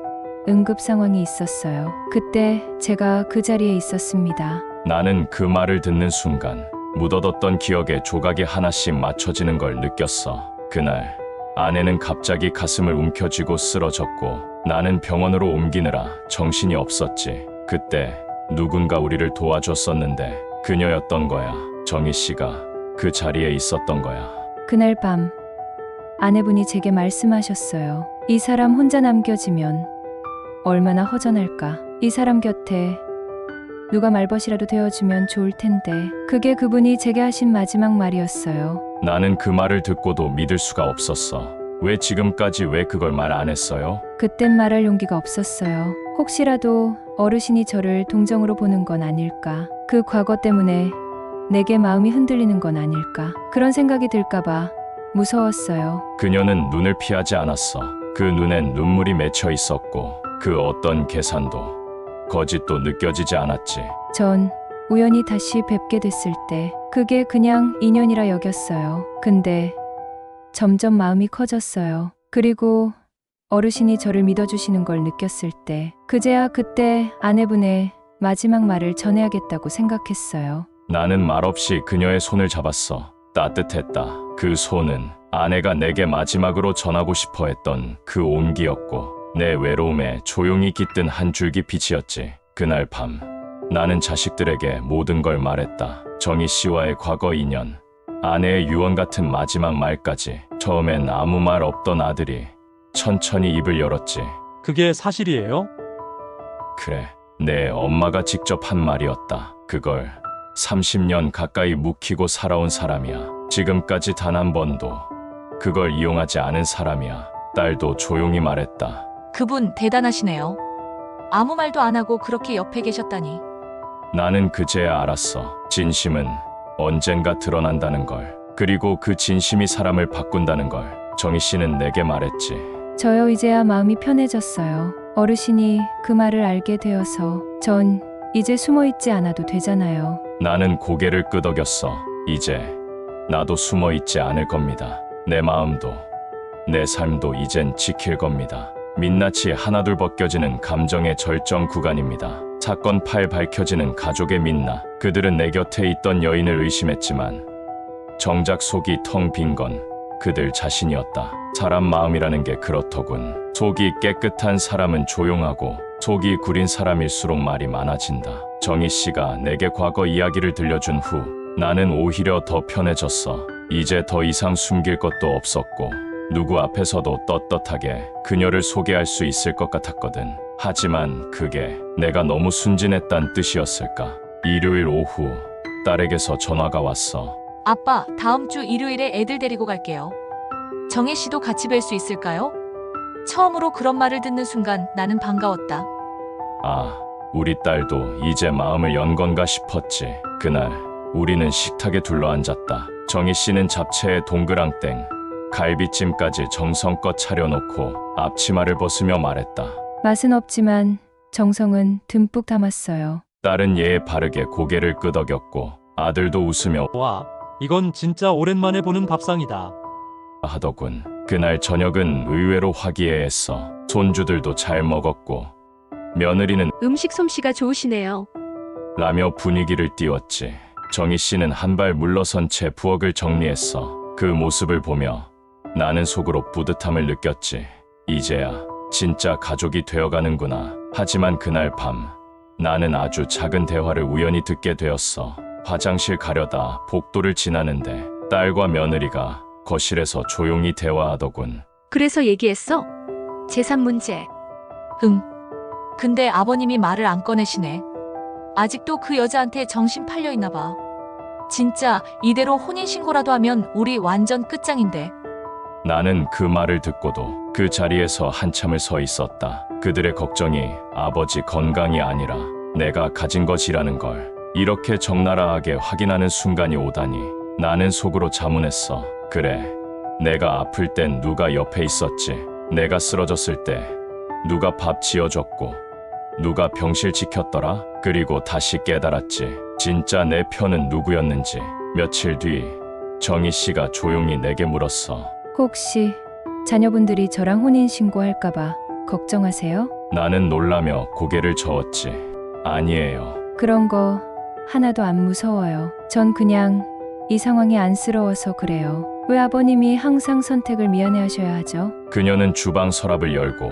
S4: 응급 상황이 있었어요. 그때 제가 그 자리에 있었습니다.
S1: 나는 그 말을 듣는 순간 묻어뒀던 기억에 조각이 하나씩 맞춰지는 걸 느꼈어. 그날 아내는 갑자기 가슴을 움켜쥐고 쓰러졌고 나는 병원으로 옮기느라 정신이 없었지. 그때 누군가 우리를 도와줬었는데 그녀였던 거야. 정희 씨가 그 자리에 있었던 거야.
S4: 그날 밤 아내분이 제게 말씀하셨어요. 이 사람 혼자 남겨지면 얼마나 허전할까. 이 사람 곁에 누가 말벗이라도 되어주면 좋을 텐데. 그게 그분이 제게 하신 마지막 말이었어요.
S1: 나는 그 말을 듣고도 믿을 수가 없었어. 왜 지금까지 왜 그걸 말 안 했어요?
S4: 그땐 말할 용기가 없었어요. 혹시라도 어르신이 저를 동정으로 보는 건 아닐까. 그 과거 때문에 내게 마음이 흔들리는 건 아닐까. 그런 생각이 들까봐 무서웠어요.
S1: 그녀는 눈을 피하지 않았어. 그 눈엔 눈물이 맺혀 있었고 그 어떤 계산도 거짓도 느껴지지 않았지.
S4: 전 우연히 다시 뵙게 됐을 때 그게 그냥 인연이라 여겼어요. 근데 점점 마음이 커졌어요. 그리고 어르신이 저를 믿어주시는 걸 느꼈을 때 그제야 그때 아내분의 마지막 말을 전해야겠다고 생각했어요.
S1: 나는 말없이 그녀의 손을 잡았어. 따뜻했다. 그 손은 아내가 내게 마지막으로 전하고 싶어 했던 그 온기였고 내 외로움에 조용히 깃든 한 줄기 빛이었지. 그날 밤 나는 자식들에게 모든 걸 말했다. 정희 씨와의 과거 인연, 아내의 유언 같은 마지막 말까지. 처음엔 아무 말 없던 아들이 천천히 입을 열었지.
S2: 그게 사실이에요?
S1: 그래, 내 엄마가 직접 한 말이었다. 그걸 30년 가까이 묵히고 살아온 사람이야. 지금까지 단 한 번도 그걸 이용하지 않은 사람이야. 딸도 조용히 말했다.
S6: 그분 대단하시네요. 아무 말도 안 하고 그렇게 옆에 계셨다니.
S1: 나는 그제야 알았어. 진심은 언젠가 드러난다는 걸. 그리고 그 진심이 사람을 바꾼다는 걸. 정희 씨는 내게 말했지.
S4: 저요 이제야 마음이 편해졌어요. 어르신이 그 말을 알게 되어서 전 이제 숨어있지 않아도 되잖아요.
S1: 나는 고개를 끄덕였어. 이제 나도 숨어있지 않을 겁니다. 내 마음도 내 삶도 이젠 지킬 겁니다. 민낯이 하나둘 벗겨지는 감정의 절정 구간입니다. 사건 파일 밝혀지는 가족의 민낯. 그들은 내 곁에 있던 여인을 의심했지만 정작 속이 텅 빈 건 그들 자신이었다. 사람 마음이라는 게 그렇더군. 속이 깨끗한 사람은 조용하고 속이 구린 사람일수록 말이 많아진다. 정희 씨가 내게 과거 이야기를 들려준 후 나는 오히려 더 편해졌어. 이제 더 이상 숨길 것도 없었고 누구 앞에서도 떳떳하게 그녀를 소개할 수 있을 것 같았거든. 하지만 그게 내가 너무 순진했단 뜻이었을까? 일요일 오후 딸에게서 전화가 왔어.
S6: 아빠, 다음 주 일요일에 애들 데리고 갈게요. 정혜 씨도 같이 뵐 수 있을까요? 처음으로 그런 말을 듣는 순간 나는 반가웠다.
S1: 아, 우리 딸도 이제 마음을 연 건가 싶었지. 그날 우리는 식탁에 둘러앉았다. 정희 씨는 잡채에 동그랑땡, 갈비찜까지 정성껏 차려놓고 앞치마를 벗으며 말했다.
S4: 맛은 없지만 정성은 듬뿍 담았어요.
S1: 딸은 예에 바르게 고개를 끄덕였고 아들도 웃으며
S2: 와, 이건 진짜 오랜만에 보는 밥상이다.
S1: 하더군. 그날 저녁은 의외로 화기애애했어. 손주들도 잘 먹었고 며느리는
S5: 음식 솜씨가 좋으시네요.
S1: 라며 분위기를 띄웠지. 정희 씨는 한 발 물러선 채 부엌을 정리했어. 그 모습을 보며 나는 속으로 뿌듯함을 느꼈지. 이제야 진짜 가족이 되어가는구나. 하지만 그날 밤 나는 아주 작은 대화를 우연히 듣게 되었어. 화장실 가려다 복도를 지나는데 딸과 며느리가 거실에서 조용히 대화하더군.
S5: 그래서 얘기했어? 재산 문제.
S6: 응. 근데 아버님이 말을 안 꺼내시네. 아직도 그 여자한테 정신 팔려 있나 봐. 진짜 이대로 혼인신고라도 하면 우리 완전 끝장인데.
S1: 나는 그 말을 듣고도 그 자리에서 한참을 서 있었다. 그들의 걱정이 아버지 건강이 아니라 내가 가진 것이라는 걸 이렇게 적나라하게 확인하는 순간이 오다니 나는 속으로 자문했어. 그래, 내가 아플 땐 누가 옆에 있었지. 내가 쓰러졌을 때 누가 밥 지어줬고 누가 병실 지켰더라. 그리고 다시 깨달았지. 진짜 내 편은 누구였는지. 며칠 뒤 정희 씨가 조용히 내게 물었어.
S4: 혹시 자녀분들이 저랑 혼인신고할까봐 걱정하세요?
S1: 나는 놀라며 고개를 저었지. 아니에요.
S4: 그런 거 하나도 안 무서워요. 전 그냥 이 상황이 안쓰러워서 그래요. 왜 아버님이 항상 선택을 미안해하셔야 하죠?
S1: 그녀는 주방 서랍을 열고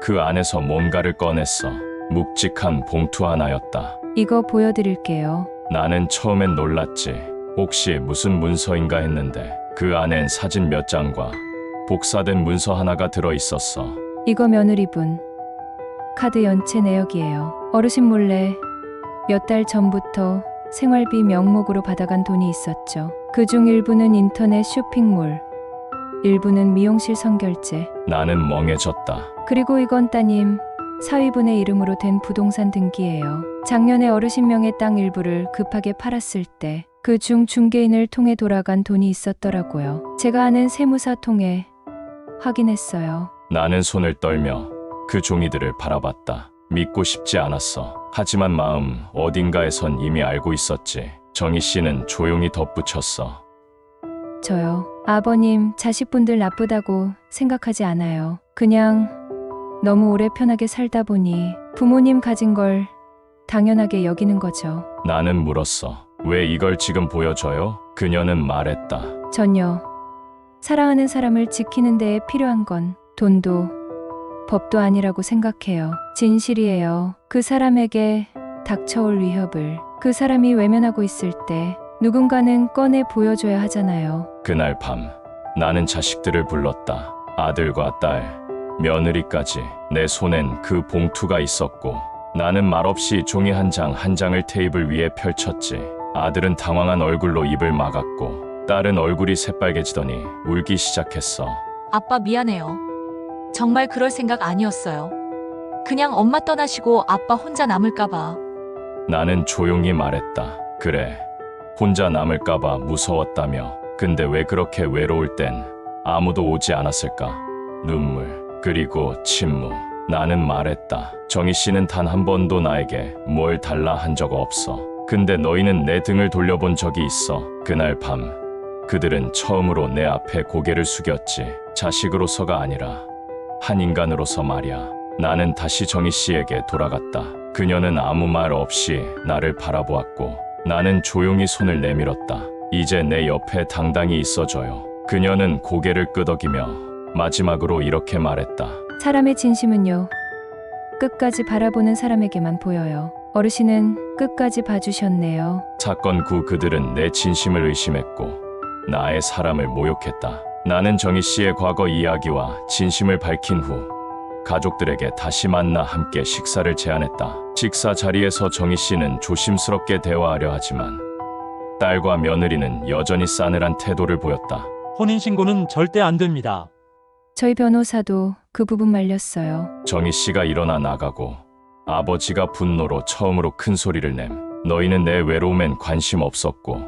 S1: 그 안에서 뭔가를 꺼냈어. 묵직한 봉투 하나였다.
S4: 이거 보여드릴게요.
S1: 나는 처음엔 놀랐지. 혹시 무슨 문서인가 했는데 그 안엔 사진 몇 장과 복사된 문서 하나가 들어 있었어.
S4: 이거 며느리분 카드 연체 내역이에요. 어르신 몰래 몇 달 전부터 생활비 명목으로 받아간 돈이 있었죠. 그중 일부는 인터넷 쇼핑몰, 일부는 미용실 선결제,
S1: 나는 멍해졌다.
S4: 그리고 이건 따님 사위분의 이름으로 된 부동산 등기예요. 작년에 어르신 명의 땅 일부를 급하게 팔았을 때 그 중 중개인을 통해 돌아간 돈이 있었더라고요. 제가 아는 세무사 통해 확인했어요.
S1: 나는 손을 떨며 그 종이들을 바라봤다. 믿고 싶지 않았어. 하지만 마음 어딘가에선 이미 알고 있었지. 정희 씨는 조용히 덧붙였어.
S4: 저요. 아버님 자식분들 나쁘다고 생각하지 않아요. 그냥 너무 오래 편하게 살다 보니 부모님 가진 걸 당연하게 여기는 거죠.
S1: 나는 물었어. 왜 이걸 지금 보여줘요? 그녀는 말했다.
S4: 전요. 사랑하는 사람을 지키는 데에 필요한 건 돈도 법도 아니라고 생각해요. 진실이에요. 그 사람에게 닥쳐올 위협을 그 사람이 외면하고 있을 때 누군가는 꺼내 보여줘야 하잖아요.
S1: 그날 밤 나는 자식들을 불렀다. 아들과 딸, 며느리까지. 내 손엔 그 봉투가 있었고 나는 말없이 종이 한 장 한 장을 테이블 위에 펼쳤지. 아들은 당황한 얼굴로 입을 막았고 딸은 얼굴이 새빨개지더니 울기 시작했어.
S6: 아빠 미안해요. 정말 그럴 생각 아니었어요. 그냥 엄마 떠나시고 아빠 혼자 남을까봐.
S1: 나는 조용히 말했다. 그래, 혼자 남을까봐 무서웠다며. 근데 왜 그렇게 외로울 땐 아무도 오지 않았을까? 눈물, 그리고 침묵. 나는 말했다. 정희 씨는 단 한 번도 나에게 뭘 달라 한 적 없어. 근데 너희는 내 등을 돌려본 적이 있어. 그날 밤 그들은 처음으로 내 앞에 고개를 숙였지. 자식으로서가 아니라 한 인간으로서 말이야. 나는 다시 정희 씨에게 돌아갔다. 그녀는 아무 말 없이 나를 바라보았고 나는 조용히 손을 내밀었다. 이제 내 옆에 당당히 있어줘요. 그녀는 고개를 끄덕이며 마지막으로 이렇게 말했다.
S4: 사람의 진심은요. 끝까지 바라보는 사람에게만 보여요. 어르신은 끝까지 봐주셨네요.
S1: 사건 후 그들은 내 진심을 의심했고 나의 사람을 모욕했다. 나는 정희 씨의 과거 이야기와 진심을 밝힌 후 가족들에게 다시 만나 함께 식사를 제안했다. 식사 자리에서 정희 씨는 조심스럽게 대화하려 하지만 딸과 며느리는 여전히 싸늘한 태도를 보였다.
S2: 혼인신고는 절대 안 됩니다.
S4: 저희 변호사도 그 부분 말렸어요.
S1: 정희 씨가 일어나 나가고 2분 뒤 나는 방 안에서 아버지가 분노로 처음으로 큰 소리를 냄. 너희는 내 외로움엔 관심 없었고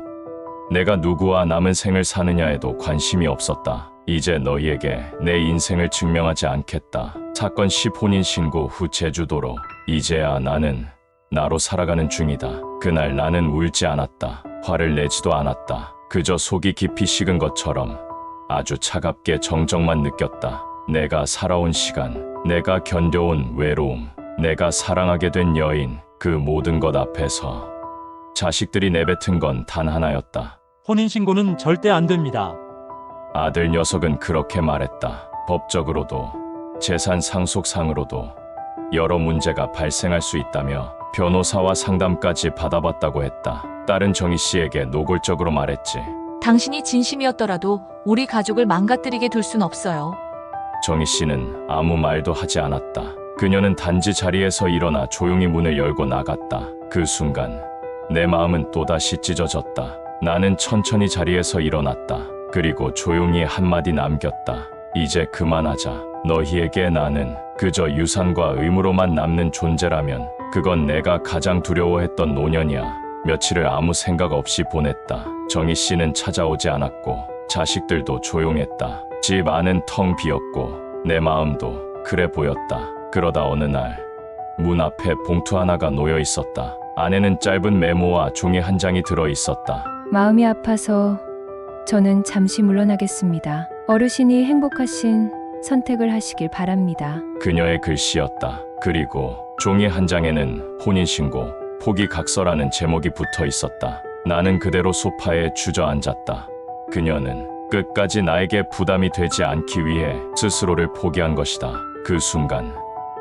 S1: 내가 누구와 남은 생을 사느냐에도 관심이 없었다. 이제 너희에게 내 인생을 증명하지 않겠다. 사건 10 혼인신고 후 제주도로. 이제야 나는 나로 살아가는 중이다. 그날 나는 울지 않았다. 화를 내지도 않았다. 그저 속이 깊이 식은 것처럼 아주 차갑게 정적만 느꼈다. 내가 살아온 시간, 내가 견뎌온 외로움, 내가 사랑하게 된 여인, 그 모든 것 앞에서 자식들이 내뱉은 건 단 하나였다.
S2: 혼인신고는 절대 안 됩니다.
S1: 아들 녀석은 그렇게 말했다. 법적으로도 재산 상속상으로도 여러 문제가 발생할 수 있다며 변호사와 상담까지 받아봤다고 했다. 딸은 정희 씨에게 노골적으로 말했지.
S6: 당신이 진심이었더라도 우리 가족을 망가뜨리게 둘 순 없어요.
S1: 정희 씨는 아무 말도 하지 않았다. 그녀는 단지 자리에서 일어나 조용히 문을 열고 나갔다. 그 순간 내 마음은 또다시 찢어졌다. 나는 천천히 자리에서 일어났다. 그리고 조용히 한마디 남겼다. 이제 그만하자. 너희에게 나는 그저 유산과 의무로만 남는 존재라면 그건 내가 가장 두려워했던 노년이야. 며칠을 아무 생각 없이 보냈다. 정희 씨는 찾아오지 않았고 자식들도 조용했다. 집 안은 텅 비었고 내 마음도 그래 보였다. 그러다 어느 날 문 앞에 봉투 하나가 놓여 있었다. 안에는 짧은 메모와 종이 한 장이 들어 있었다.
S4: 마음이 아파서 저는 잠시 물러나겠습니다. 어르신이 행복하신 선택을 하시길 바랍니다.
S1: 그녀의 글씨였다. 그리고 종이 한 장에는 혼인신고, 포기각서라는 제목이 붙어 있었다. 나는 그대로 소파에 주저앉았다. 그녀는 끝까지 나에게 부담이 되지 않기 위해 스스로를 포기한 것이다. 그 순간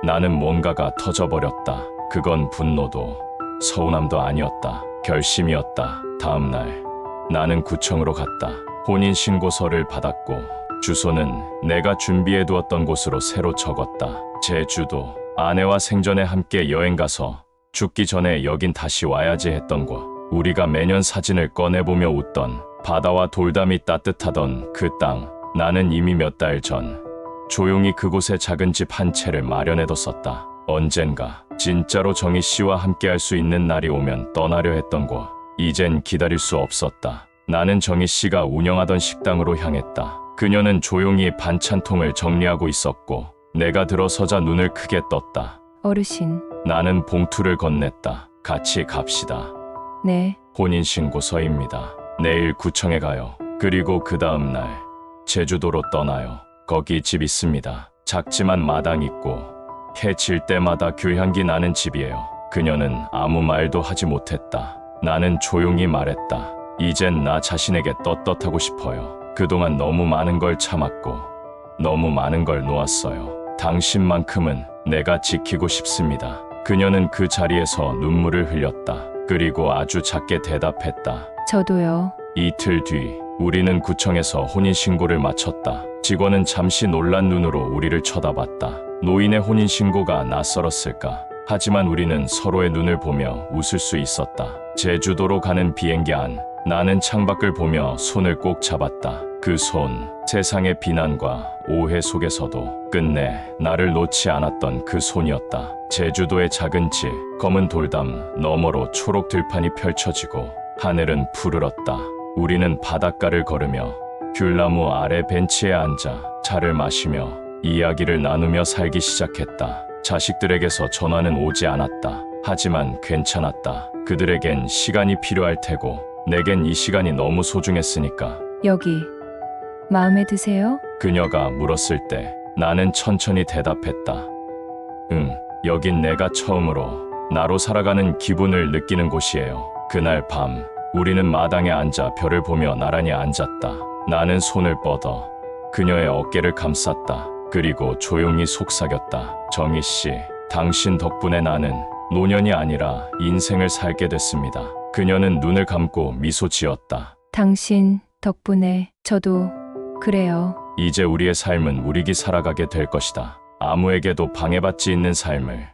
S1: 나는 뭔가가 터져버렸다. 그건 분노도 서운함도 아니었다. 결심이었다. 다음 날 나는 구청으로 갔다. 혼인신고서를 받았고 주소는 내가 준비해두었던 곳으로 새로 적었다. 제주도. 아내와 생전에 함께 여행가서 죽기 전에 여긴 다시 와야지 했던 곳. 우리가 매년 사진을 꺼내보며 웃던 바다와 돌담이 따뜻하던 그 땅. 나는 이미 몇 달 전 조용히 그곳에 작은 집 한 채를 마련해뒀었다. 언젠가 진짜로 정희 씨와 함께할 수 있는 날이 오면 떠나려 했던 곳. 이젠 기다릴 수 없었다. 나는 정희 씨가 운영하던 식당으로 향했다. 그녀는 조용히 반찬통을 정리하고 있었고 내가 들어서자 눈을 크게 떴다.
S4: 어르신,
S1: 나는 봉투를 건넸다. 같이 갑시다.
S4: 네,
S1: 혼인신고서입니다. 내일 구청에 가요. 그리고 그 다음 날 제주도로 떠나요. 거기 집 있습니다. 작지만 마당 있고 해 질 때마다 귤향기 나는 집이에요. 그녀는 아무 말도 하지 못했다. 나는 조용히 말했다. 이젠 나 자신에게 떳떳하고 싶어요. 그동안 너무 많은 걸 참았고 너무 많은 걸 놓았어요. 당신만큼은 내가 지키고 싶습니다. 그녀는 그 자리에서 눈물을 흘렸다. 그리고 아주 작게 대답했다.
S4: 저도요.
S1: 이틀 뒤 우리는 구청에서 혼인신고를 마쳤다. 직원은 잠시 놀란 눈으로 우리를 쳐다봤다. 노인의 혼인신고가 낯설었을까? 하지만 우리는 서로의 눈을 보며 웃을 수 있었다. 제주도로 가는 비행기 안. 나는 창밖을 보며 손을 꼭 잡았다. 그 손, 세상의 비난과 오해 속에서도 끝내 나를 놓지 않았던 그 손이었다. 제주도의 작은 집, 검은 돌담 너머로 초록 들판이 펼쳐지고 하늘은 푸르렀다. 우리는 바닷가를 걸으며 귤나무 아래 벤치에 앉아 차를 마시며 이야기를 나누며 살기 시작했다. 자식들에게서 전화는 오지 않았다. 하지만 괜찮았다. 그들에겐 시간이 필요할 테고 내겐 이 시간이 너무 소중했으니까.
S4: 여기 마음에 드세요?
S1: 그녀가 물었을 때 나는 천천히 대답했다. 응, 여긴 내가 처음으로 나로 살아가는 기분을 느끼는 곳이에요. 그날 밤 우리는 마당에 앉아 별을 보며 나란히 앉았다. 나는 손을 뻗어 그녀의 어깨를 감쌌다. 그리고 조용히 속삭였다. 정희 씨, 당신 덕분에 나는 노년이 아니라 인생을 살게 됐습니다. 그녀는 눈을 감고 미소 지었다.
S4: 당신 덕분에 저도 그래요.
S1: 이제 우리의 삶은 우리기 살아가게 될 것이다. 아무에게도 방해받지 않는 삶을.